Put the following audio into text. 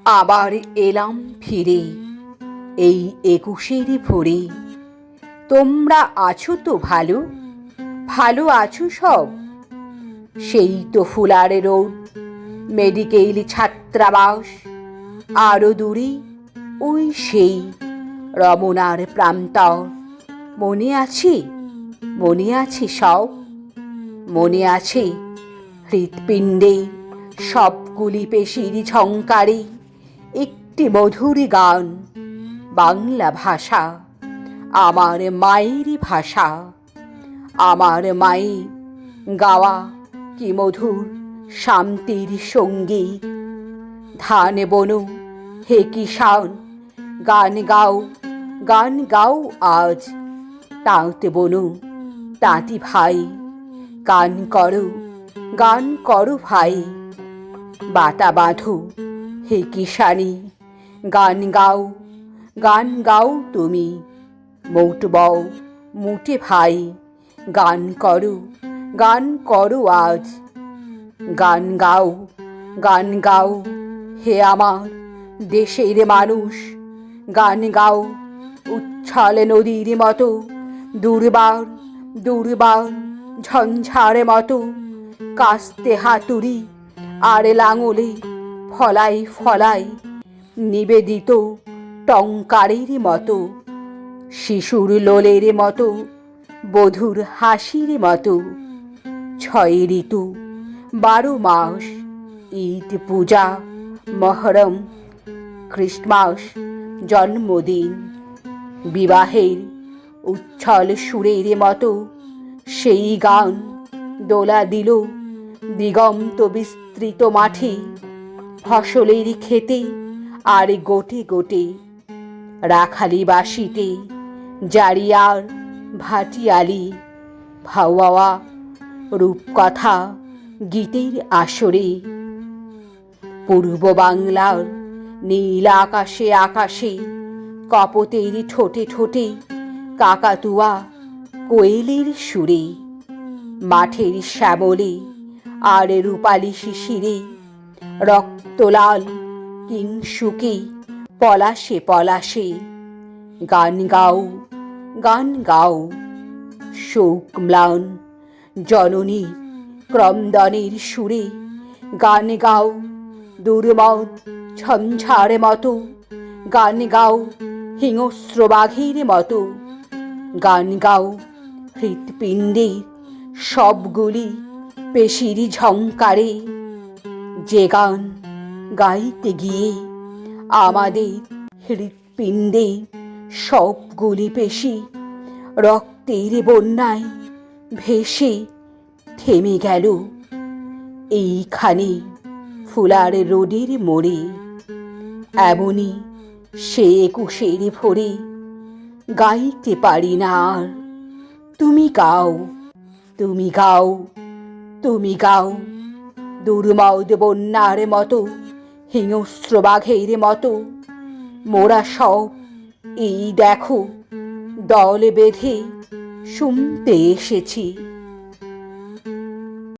আবার এলাম ফিরে এই ২১-এর ভোরে। তোমরা আছো তো ভালো, ভালো আছো সব? সেই তো ফুলার রোড, মেডিকেল ছাত্রাবাস, আরো দূরে ওই সেই রমনার প্রান্তর। মনে আছে, মনে আছে সব? মনে আছে হৃৎপিণ্ডে সবগুলি পেশির ঝংকারে একটি মধুর গান, বাংলা ভাষা, আমার মায়ের ভাষা। আমার মায়ের গাওয়া কি মধুর শান্তির সঙ্গীত। ধান বনো হে কিষান, গান গাও, গান গাও আজ। তাঁত বনো তাঁতি ভাই, গান করো, গান করো ভাই। বাতা বাঁধো হে কিষানি, গান গাও, গান গাও তুমি। মোট বও মুটে ভাই, গান করো, গান করো আজ। গান গাও, গান গাও হে আমার দেশের মানুষ, গান গাও উচ্ছল নদীর মতো, দুর্বার দুর্বার ঝঞ্ঝার মতো। কাস্তে হাতুড়ি আর লাঙলে ফলাই ফলাই, নিবেদিত টঙ্কারের মতো, শিশুর লোলের মতো, বধূর হাসির মতো। ৬ ঋতু ১২ মাস, ঈদ পূজা মহরম, খ্রিস্টমাস জন্মদিন, বিবাহের উচ্ছল সুরের মতো সেই গান দোলা দিল দিগন্ত বিস্তৃত মাঠে, ফসলের ক্ষেতে আর গোটে গোটে। রাখালি বাসিতে জারিয়ার ভাটিয়ালি, ভাওয়াওয়া রূপকথা গীতের আসরে। পূর্ব বাংলার নীল আকাশে আকাশে, কপতের ঠোঁটে ঠোঁটে কাকাতুয়া কোয়েলের সুরে। মাঠের শ্যামলে আর রূপালি শিশিরে, রক্তলাল কিংসুকে পলাশে পলাশে। গান গাও, গান গাও শোক ম্লান জননীর ক্রন্দনের সুরে। গান গাও দুর্মদ ঝঞ্ঝার মতো, গান গাও হিংস্র বাঘের মতো। গান গাও হৃৎপিণ্ডের সবগুলি পেশির ঝংকারে। যে গান গাইতে গিয়ে আমাদের হৃৎপিণ্ডে সবগুলি পেশি রক্তের বন্যায় ভেসে থেমে গেল এইখানে ফুলার রোডের মোড়ে। এমনই সে ২১-এর ভোরে, গাইতে পারি না আর। তুমি গাও, তুমি গাও, তুমি গাও। দুর্মদ বন্যার মতো, হিংস্র বাঘের মতো, মোরা সব এই দেখো দল বেঁধে শুনতে এসেছি।